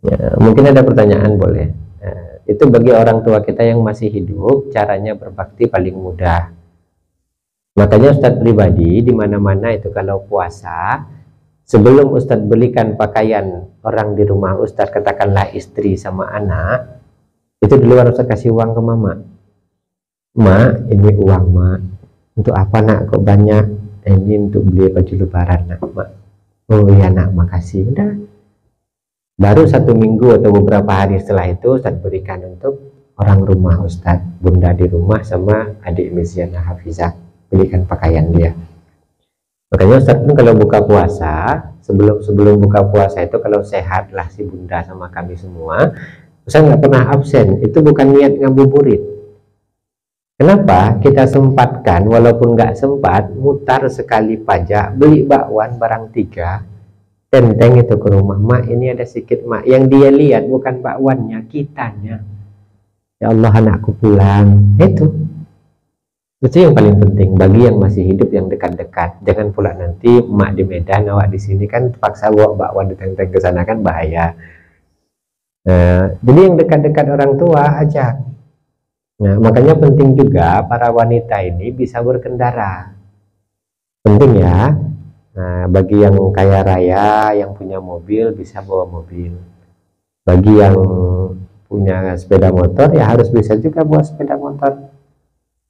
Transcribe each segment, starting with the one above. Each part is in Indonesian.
Ya, mungkin ada pertanyaan, boleh. Itu bagi orang tua kita yang masih hidup, caranya berbakti paling mudah. Makanya Ustadz pribadi di mana-mana itu kalau puasa, sebelum Ustadz belikan pakaian orang di rumah Ustadz, katakanlah istri sama anak, itu duluan Ustadz kasih uang ke mama. Mak, ini uang mak. Untuk apa nak kok banyak? Ini untuk beli baju lebaran nak, mak. Oh iya nak, makasih. Udah. Baru 1 minggu atau beberapa hari setelah itu Ustadz berikan untuk orang rumah Ustadz, bunda di rumah sama adik Miziana Hafizah, belikan pakaian dia. Makanya Ustadz pun kalau buka puasa, sebelum buka puasa itu kalau sehat lah si bunda sama kami semua, Ustadz nggak pernah absen. Itu bukan niat ngabuburit. Kenapa? Kita sempatkan, walaupun nggak sempat, mutar sekali pajak, beli bakwan barang 3, tenteng itu ke rumah. Mak, ini ada sedikit mak. Yang dia lihat bukan bakwannya, kitanya. Ya Allah, anakku pulang. Itu yang paling penting bagi yang masih hidup, yang dekat-dekat. Jangan pula nanti mak di Medan, awak di sini kan paksa bawa bakwan ditenteng ke sana, kan bahaya. Jadi yang dekat-dekat orang tua ajak. Nah, makanya penting juga para wanita ini bisa berkendara. Penting ya. Nah, bagi yang kaya raya, yang punya mobil, bisa bawa mobil. Bagi yang punya sepeda motor, ya harus bisa juga bawa sepeda motor.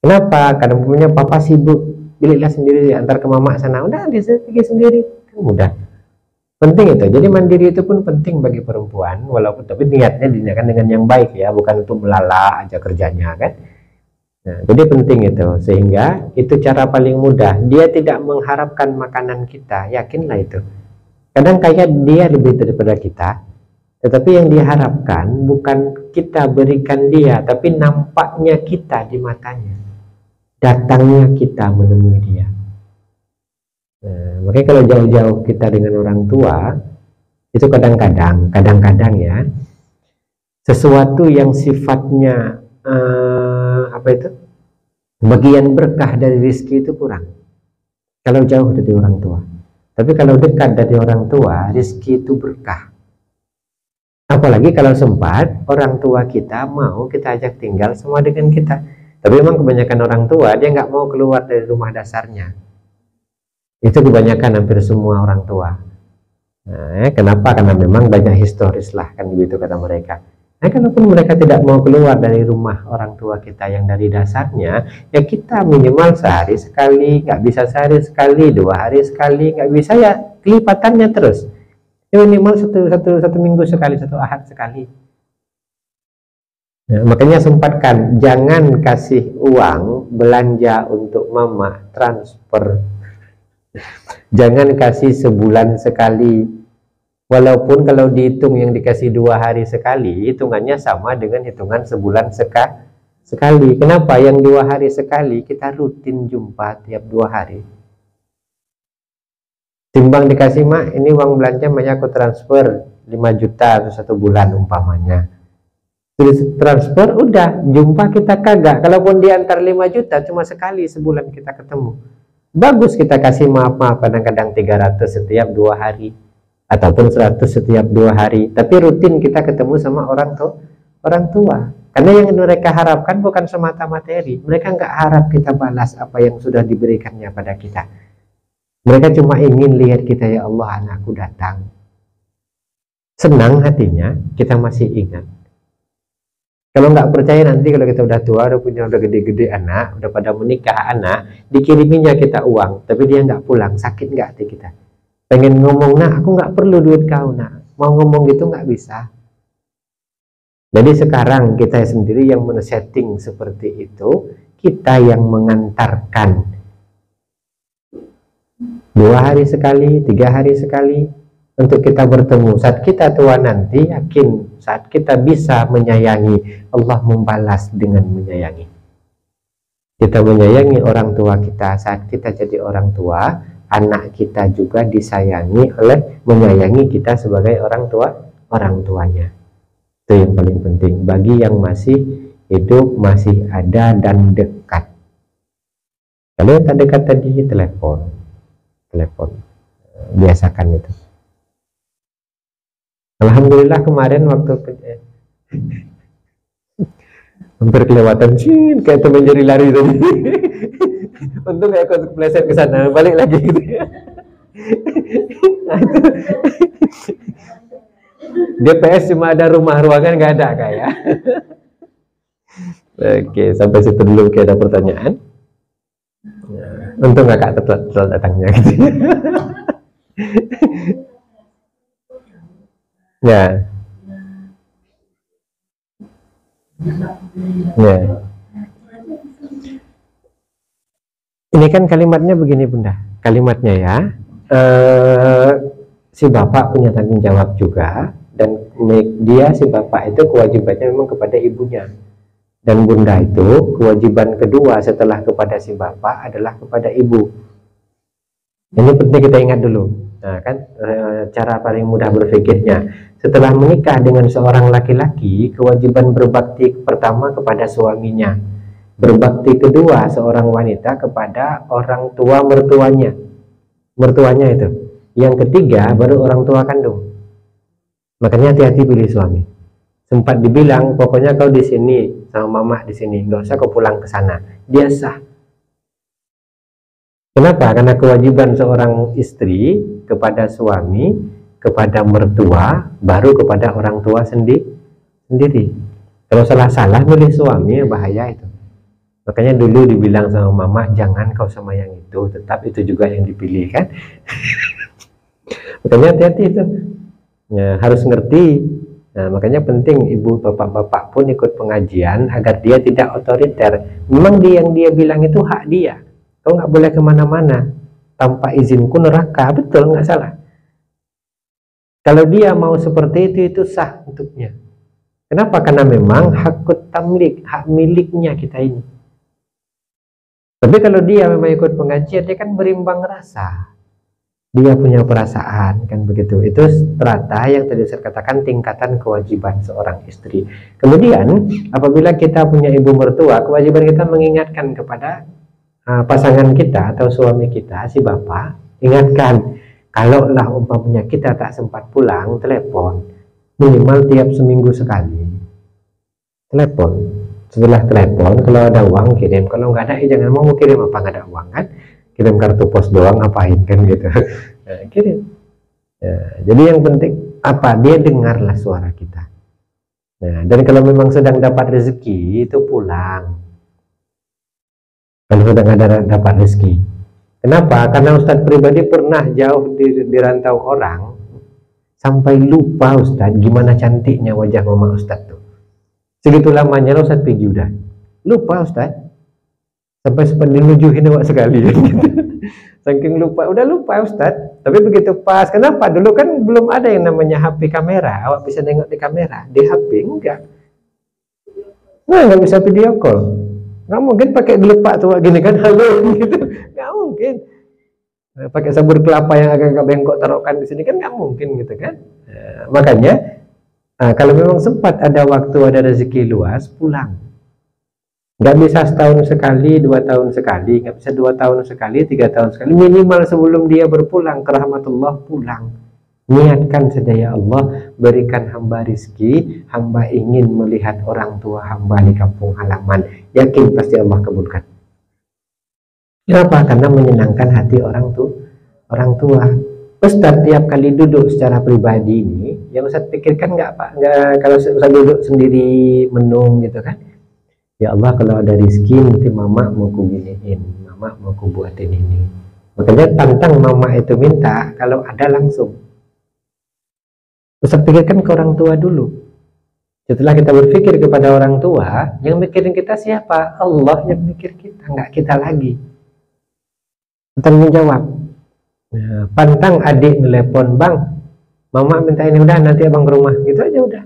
Kenapa? Karena punya papa sibuk, belilah sendiri, antar ke mama sana. Udah, dia pergi sendiri, kan mudah. Penting itu. Jadi mandiri itu pun penting bagi perempuan, walaupun tapi niatnya diniatkan dengan yang baik ya, bukan untuk melala aja kerjanya kan. Nah, jadi penting itu, sehingga itu cara paling mudah. Dia tidak mengharapkan makanan kita, yakinlah itu. Kadang kayak dia lebih daripada kita, tetapi yang diharapkan bukan kita berikan dia, tapi nampaknya kita di matanya, datangnya kita menemui dia. Nah, makanya kalau jauh-jauh kita dengan orang tua, itu kadang-kadang ya, sesuatu yang sifatnya apa itu, bagian berkah dari rezeki itu kurang kalau jauh dari orang tua. Tapi kalau dekat dari orang tua, rezeki itu berkah. Apalagi kalau sempat orang tua kita mau kita ajak tinggal sama dengan kita. Tapi memang kebanyakan orang tua dia nggak mau keluar dari rumah dasarnya. Itu kebanyakan, hampir semua orang tua. Nah, kenapa? Karena memang banyak historis lah, kan begitu kata mereka. Nah, kalaupun mereka tidak mau keluar dari rumah orang tua kita yang dari dasarnya, ya kita minimal sehari sekali, nggak bisa sehari sekali, 2 hari sekali, nggak bisa ya kelipatannya terus. Ya minimal satu minggu sekali, 1 ahad sekali. Nah, makanya sempatkan, jangan kasih uang belanja untuk mama transfer. Jangan kasih sebulan sekali. Walaupun kalau dihitung yang dikasih 2 hari sekali, hitungannya sama dengan hitungan sebulan sekali. Kenapa? Yang 2 hari sekali kita rutin jumpa tiap 2 hari. Timbang dikasih, mak ini uang belanja makanya aku transfer 5 juta atau 1 bulan umpamanya. Terus transfer, udah jumpa kita kagak. Kalaupun diantar 5 juta cuma sekali sebulan kita ketemu. Bagus kita kasih maaf-maaf, kadang-kadang 300 setiap 2 hari. Ataupun 100 setiap 2 hari, tapi rutin kita ketemu sama orang tua. Karena yang mereka harapkan bukan semata materi, mereka nggak harap kita balas apa yang sudah diberikannya pada kita. Mereka cuma ingin lihat kita, ya Allah anakku datang. Senang hatinya, kita masih ingat. Kalau nggak percaya nanti kalau kita udah tua, udah gede-gede anak, udah pada menikah anak, dikiriminya kita uang, tapi dia nggak pulang, sakit nggak hati kita? Pengen ngomong, nak aku nggak perlu duit kau nak, mau ngomong gitu nggak bisa. Jadi sekarang kita sendiri yang men-setting seperti itu, kita yang mengantarkan 2 hari sekali, 3 hari sekali untuk kita bertemu. Saat kita tua nanti, yakin saat kita bisa menyayangi, Allah membalas dengan menyayangi. Kita menyayangi orang tua kita, saat kita jadi orang tua, anak kita juga disayangi oleh, menyayangi kita sebagai orang tuanya. Itu yang paling penting bagi yang masih hidup, masih ada dan dekat. Kalau yang tak dekat tadi, telepon biasakan itu. Alhamdulillah kemarin waktu hampir kelewatan kayak teman jadi lari tadi. Untung kayak aku kepleset ke sana, balik lagi gitu ya. Nah, itu. DPS cuma ada rumah, ruangan nggak ada kayak. Oke, sampai situ dulu. Oke, ada pertanyaan. Untung kakak telat datangnya gitu. Ya. Ya. Ini kan kalimatnya begini Bunda. Kalimatnya ya. Si bapak punya tanggung jawab juga, dan dia si bapak itu kewajibannya memang kepada ibunya, dan bunda itu kewajiban kedua setelah kepada si bapak adalah kepada ibu. Ini penting kita ingat dulu. Nah kan cara paling mudah berpikirnya, setelah menikah dengan seorang laki-laki, kewajiban berbakti pertama kepada suaminya, berbakti kedua seorang wanita kepada orang tua mertuanya itu. Yang ketiga baru orang tua kandung. Makanya hati-hati pilih suami. Sempat dibilang pokoknya kau di sini sama mama di sini, nggak usah kau pulang ke sana. Dia sah. Kenapa? Karena kewajiban seorang istri kepada suami, kepada mertua, baru kepada orang tua sendiri. Kalau salah-salah milih suami bahaya itu. Makanya dulu dibilang sama mama, jangan kau sama yang itu, tetap itu juga yang dipilih kan. Makanya hati-hati itu ya, harus ngerti. Nah, makanya penting ibu bapak-bapak pun ikut pengajian agar dia tidak otoriter. Memang yang dia bilang itu hak dia. Kau nggak boleh kemana-mana tanpa izinku neraka, betul, nggak salah. Kalau dia mau seperti itu sah untuknya. Kenapa? Karena memang hakut tamlik, hak miliknya kita ini. Tapi kalau dia memang ikut pengajian, dia kan berimbang rasa. Dia punya perasaan, kan begitu. Itu strata yang tadi saya katakan tingkatan kewajiban seorang istri. Kemudian apabila kita punya ibu mertua, kewajiban kita mengingatkan kepada pasangan kita atau suami kita, si bapak, ingatkan, kalaulah umpamanya kita tak sempat pulang, telepon minimal tiap seminggu sekali. Telepon. Setelah telepon, kalau ada uang kirim, kalau nggak ada jangan mau kirim, apa nggak ada uang kan? Kirim kartu pos doang ngapain kan gitu. Nah, kirim ya, jadi yang penting apa, dia dengarlah suara kita. Nah, dan kalau memang sedang dapat rezeki itu pulang, kalau sedang ada dapat rezeki. Kenapa? Karena Ustadz pribadi pernah jauh di rantau orang sampai lupa Ustadz gimana cantiknya wajah mama Ustadz tuh. Segitu lamanya Ustadz pergi udah lupa Ustadz, sampai sempat dinujuhin awak sekali gitu. Saking lupa, udah lupa Ustadz. Tapi begitu pas, kenapa? Dulu kan belum ada yang namanya HP kamera, awak bisa nengok di kamera. Di HP enggak. Nah, nggak bisa video call. Nggak mungkin pakai gelepak tuh gini kan, halo gitu. Nggak mungkin. Pakai sabur kelapa yang agak-agak bengkok taruhkan di sini kan nggak mungkin gitu kan. Makanya kalau memang sempat ada waktu, ada rezeki luas, pulang. Nggak bisa setahun sekali, 2 tahun sekali, nggak bisa 2 tahun sekali, 3 tahun sekali, minimal sebelum dia berpulang ke rahmatullah pulang. Niatkan saja, ya Allah, berikan hamba rizki, hamba ingin melihat orang tua hamba di kampung halaman. Yakin pasti Allah kabulkan. Kenapa? Karena menyenangkan hati orang tua. Ustadz tiap kali duduk secara pribadi ini, yang Ustadz pikirkan nggak kalau Ustadz duduk sendiri menung gitu kan. Ya Allah, kalau ada rizki nanti mama mau kubiniin, mama mau kubuatin ini. Makanya tantang mama itu minta, kalau ada langsung. Ustaz pikirkan ke orang tua dulu. Setelah kita berpikir kepada orang tua, yang mikirin kita siapa? Allah yang mikir kita, nggak kita lagi. Tanggung jawab. Nah, pantang adik telepon, bang, mama minta ini, udah nanti abang ke rumah, gitu aja udah.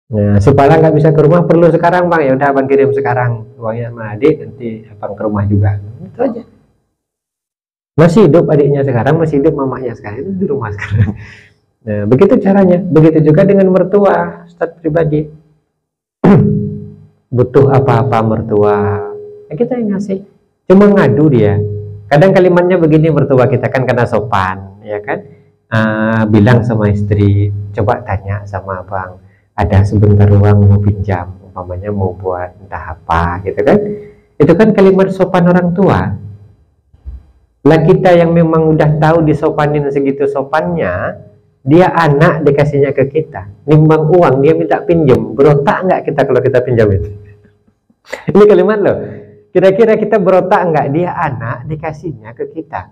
Nah, supaya nggak bisa ke rumah, perlu sekarang bang, ya udah abang kirim sekarang uangnya sama adik, nanti abang ke rumah juga, itu aja. Masih hidup adiknya sekarang, masih hidup mamanya sekarang, itu di rumah sekarang. Nah, begitu caranya. Begitu juga dengan mertua, Ustadz pribadi. Butuh apa-apa mertua, ya kita yang ngasih. Cuma ngadu dia. Kadang kalimatnya begini mertua kita kan karena sopan, ya kan? bilang sama istri, coba tanya sama abang, ada sebentar uang mau pinjam, umpamanya mau buat entah apa gitu kan. Itu kan kalimat sopan orang tua. Lah kita yang memang udah tahu disopanin segitu sopannya, dia anak dikasihnya ke kita, nimbang uang dia minta pinjam, berotak nggak kita kalau kita pinjamin? Ini kalimat loh. Kira-kira kita berotak nggak, dia anak dikasihnya ke kita,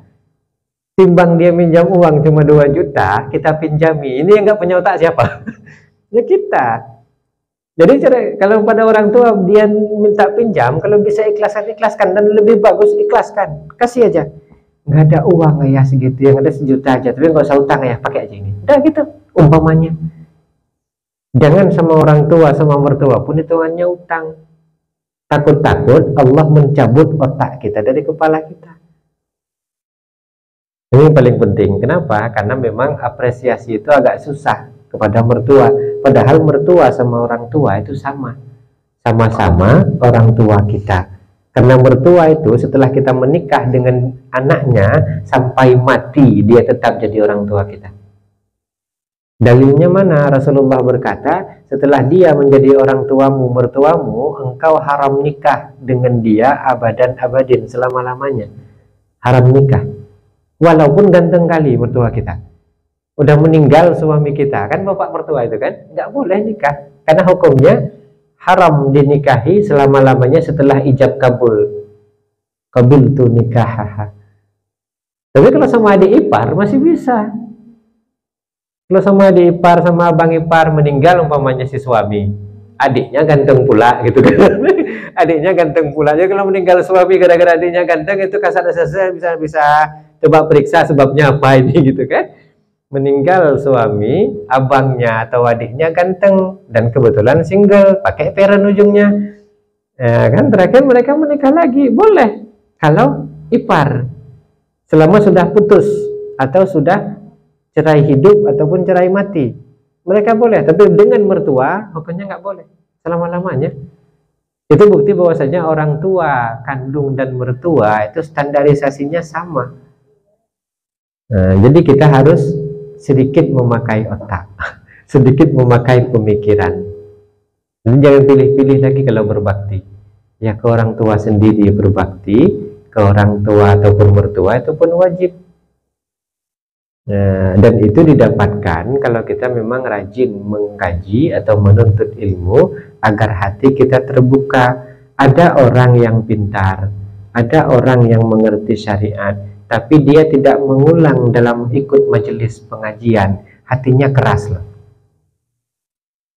timbang dia minjam uang cuma 2 juta kita pinjami, ini yang nggak punya otak siapa? Ya kita. Jadi kalau pada orang tua dia minta pinjam, kalau bisa ikhlaskan, dan lebih bagus ikhlaskan, kasih aja. Nggak ada uang ya segitu, yang ada 1 juta aja, tapi nggak usah utang ya, pakai aja ini, udah gitu umpamanya. Jangan sama orang tua, sama mertua pun hitungannya utang. Takut-takut Allah mencabut otak kita dari kepala kita. Ini yang paling penting. Kenapa? Karena memang apresiasi itu agak susah kepada mertua, padahal mertua sama orang tua itu sama-sama orang tua kita. Karena mertua itu setelah kita menikah dengan anaknya sampai mati dia tetap jadi orang tua kita. Dalilnya mana? Rasulullah berkata, setelah dia menjadi orang tuamu, mertuamu, engkau haram nikah dengan dia abadan abadin, selama-lamanya. Haram nikah. Walaupun ganteng kali mertua kita. Udah meninggal suami kita, kan bapak mertua itu kan, nggak boleh nikah. Karena hukumnya haram dinikahi selama-lamanya setelah ijab kabul. Kabil tu nikah. Tapi kalau sama adik ipar masih bisa. Kalau sama adik ipar, sama abang ipar meninggal umpamanya si suami, adiknya ganteng pula gitu kan. Adiknya ganteng pula. Jadi kalau meninggal suami gara-gara adiknya ganteng, itu kasar bisa coba periksa sebabnya apa ini gitu kan. Meninggal suami, abangnya atau adiknya ganteng dan kebetulan single, pakai peran ujungnya, ya kan, terakhir mereka menikah lagi, boleh kalau ipar, selama sudah putus atau sudah cerai hidup ataupun cerai mati, mereka boleh. Tapi dengan mertua hukumnya nggak boleh selama-lamanya. Itu bukti bahwasanya orang tua kandung dan mertua itu standarisasinya sama. Nah, jadi kita harus sedikit memakai otak, sedikit memakai pemikiran. Jadi jangan pilih-pilih lagi kalau berbakti. Ya ke orang tua sendiri berbakti, ke orang tua ataupun mertua itu pun wajib. Nah, dan itu didapatkan kalau kita memang rajin mengkaji atau menuntut ilmu agar hati kita terbuka. Ada orang yang pintar, ada orang yang mengerti syariat, tapi dia tidak mengulang dalam ikut majelis pengajian, hatinya keras loh.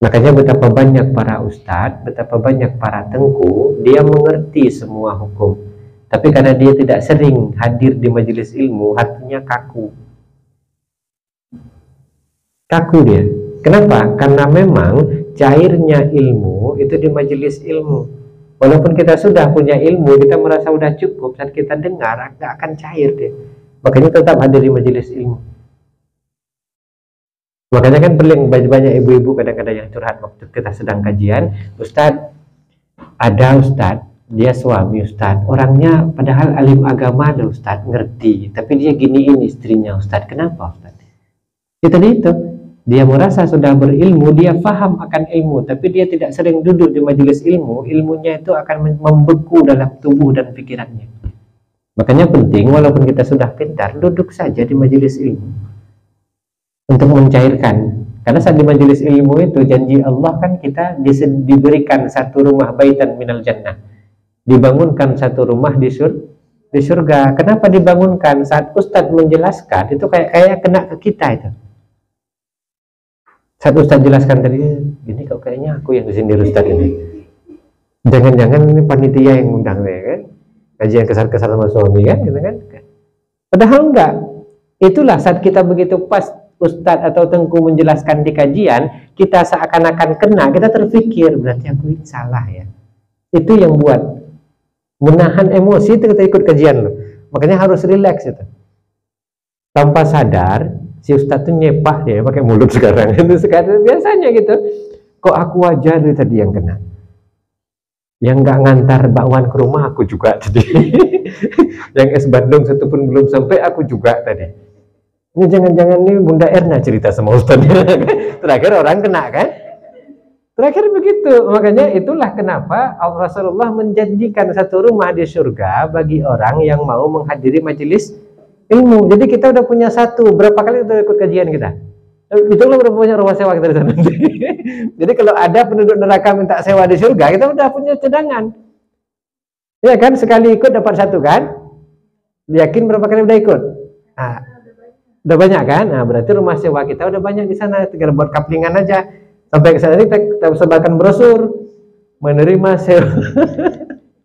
Makanya betapa banyak para ustadz, betapa banyak para tengku, dia mengerti semua hukum, tapi karena dia tidak sering hadir di majelis ilmu, hatinya kaku dia. Kenapa? Karena memang cairnya ilmu itu di majelis ilmu. Walaupun kita sudah punya ilmu, kita merasa sudah cukup, saat kita dengar nggak akan cair deh. Makanya tetap hadir di majelis ilmu. Makanya kan banyak ibu-ibu kadang-kadang yang curhat waktu kita sedang kajian, Ustadz, ada Ustadz, dia suami Ustadz, orangnya padahal alim agama ada Ustadz, ngerti, tapi dia giniin istrinya Ustadz. Kenapa Ustadz? Itu dia merasa sudah berilmu, dia paham akan ilmu, tapi dia tidak sering duduk di majelis ilmu, ilmunya itu akan membeku dalam tubuh dan pikirannya. Makanya penting, walaupun kita sudah pintar, duduk saja di majelis ilmu untuk mencairkan. Karena saat di majelis ilmu itu, janji Allah kan kita diberikan satu rumah baitan minal jannah, dibangunkan satu rumah di surga. Kenapa dibangunkan? Saat Ustadz menjelaskan, itu kayak kena ke kita itu. Saat Ustadz jelaskan tadi, gini kok kayaknya aku yang disindir Ustadz ini. Jangan-jangan ini panitia yang undang ya kan? Kajian kesal-kesal sama suami kan, gitu kan? Padahal enggak. Itulah saat kita begitu pas Ustadz atau tengku menjelaskan di kajian, kita seakan-akan kena, kita terpikir berarti aku ini salah ya. Itu yang buat menahan emosi itu kita ikut kajian loh. Makanya harus rileks itu. Tanpa sadar si Ustadz itu nyepah ya pakai mulut sekarang. Itu sekarang biasanya gitu. Kok aku aja dari tadi yang kena? Yang nggak ngantar bakwan ke rumah aku juga tadi. Yang es Bandung satu pun belum sampai aku juga tadi. Ini jangan-jangan nih Bunda Erna cerita sama Ustaznya. Terakhir orang kena kan? Terakhir begitu. Makanya itulah kenapa Rasulullah menjanjikan satu rumah di surga bagi orang yang mau menghadiri majelis ilmu. Jadi kita udah punya satu. Berapa kali kita ikut kajian kita? Itulah berapa banyak rumah sewa kita di sana. Jadi kalau ada penduduk neraka minta sewa di surga, kita udah punya cadangan. Ya kan? Sekali ikut dapat satu kan? Yakin berapa kali udah ikut? Nah, udah banyak kan? Nah, berarti rumah sewa kita udah banyak di sana. Tinggal buat kaplingan aja. Sampai ke sana kita sebarkan brosur menerima sewa.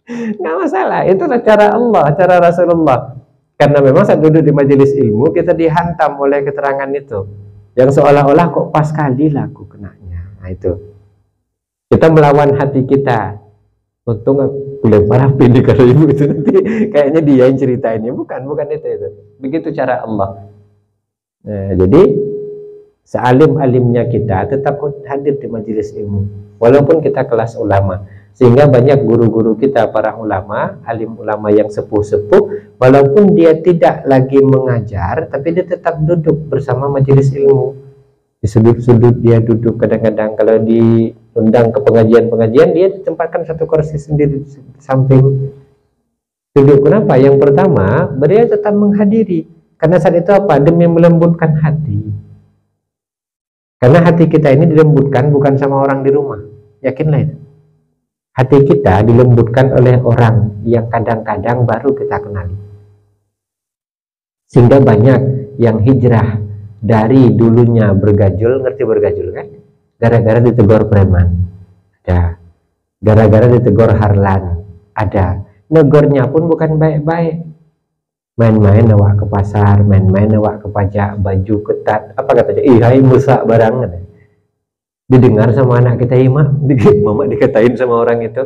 Nggak masalah. Itulah cara Allah, cara Rasulullah. Karena memang saat duduk di majelis ilmu kita dihantam oleh keterangan itu. Yang seolah-olah kok pas kali lah aku kenanya. Nah itu. Kita melawan hati kita. Untung aku lempar HP ini kalau ibu itu nanti kayaknya dia yang ceritainnya. Bukan itu. Begitu cara Allah. Nah, jadi sealim-alimnya kita tetap hadir di majelis ilmu walaupun kita kelas ulama, sehingga banyak guru-guru kita para ulama, alim ulama yang sepuh-sepuh, walaupun dia tidak lagi mengajar tapi dia tetap duduk bersama majelis ilmu. Di sudut-sudut dia duduk, kadang-kadang kalau diundang ke pengajian-pengajian dia ditempatkan satu kursi sendiri di samping duduk. Kenapa? Yang pertama, beliau tetap menghadiri karena saat itu apa? Demi melembutkan hati. Karena hati kita ini dilembutkan bukan sama orang di rumah. Yakinlah itu. Hati kita dilembutkan oleh orang yang kadang-kadang baru kita kenali. Sehingga banyak yang hijrah dari dulunya bergajul, ngerti bergajul kan? Gara-gara ditegur preman. Ada. Gara-gara ditegur harlan. Ada. Negornya pun bukan baik-baik. Main-main awak ke pasar, main-main awak ke pajak, baju ketat, apa katanya? Hai musak barang. Didengar sama anak kita, mama dikatain sama orang itu.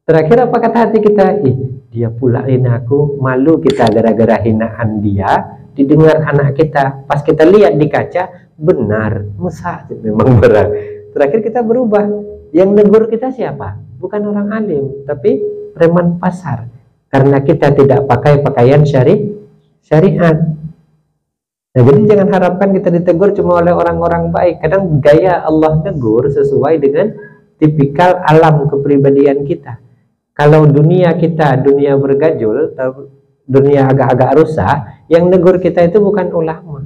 Terakhir apa kata hati kita? Dia pulain aku, malu kita gara-gara hinaan dia, didengar anak kita. Pas kita lihat di kaca, benar, musak memang barang. Terakhir kita berubah. Yang negur kita siapa? Bukan orang alim, tapi preman pasar. Karena kita tidak pakai pakaian syariat. Nah, jadi jangan harapkan kita ditegur cuma oleh orang-orang baik. Kadang gaya Allah tegur sesuai dengan tipikal alam kepribadian kita. Kalau dunia kita, dunia bergajul, dunia agak-agak rusak, yang negur kita itu bukan ulama.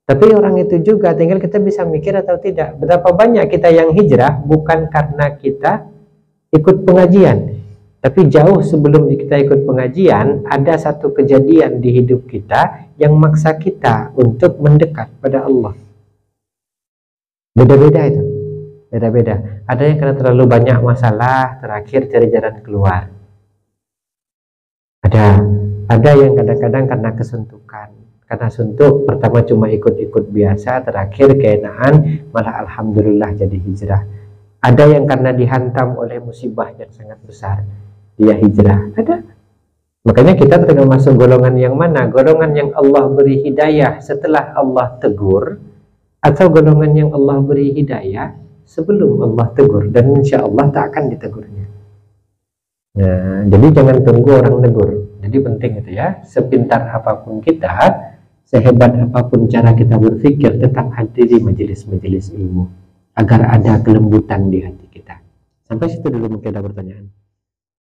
Tapi orang itu juga, tinggal kita bisa mikir atau tidak. Betapa banyak kita yang hijrah bukan karena kita ikut pengajian. Tapi jauh sebelum kita ikut pengajian, ada satu kejadian di hidup kita yang maksa kita untuk mendekat pada Allah. Beda-beda itu. Beda-beda. Ada yang karena terlalu banyak masalah, terakhir cari jalan keluar. Ada yang kadang-kadang karena kesuntukan. Karena suntuk, pertama cuma ikut-ikut biasa, terakhir keenaan, malah alhamdulillah jadi hijrah. Ada yang karena dihantam oleh musibah yang sangat besar, dia hijrah. Ada. Makanya kita termasuk golongan yang mana? Golongan yang Allah beri hidayah setelah Allah tegur, atau golongan yang Allah beri hidayah sebelum Allah tegur, dan insya Allah tak akan ditegurnya. Nah, jadi jangan tunggu orang negur. Jadi penting itu ya, sepintar apapun kita, sehebat apapun cara kita berpikir, tetap hadiri majelis-majelis ilmu agar ada kelembutan di hati kita. Sampai situ dulu mungkin ada pertanyaan.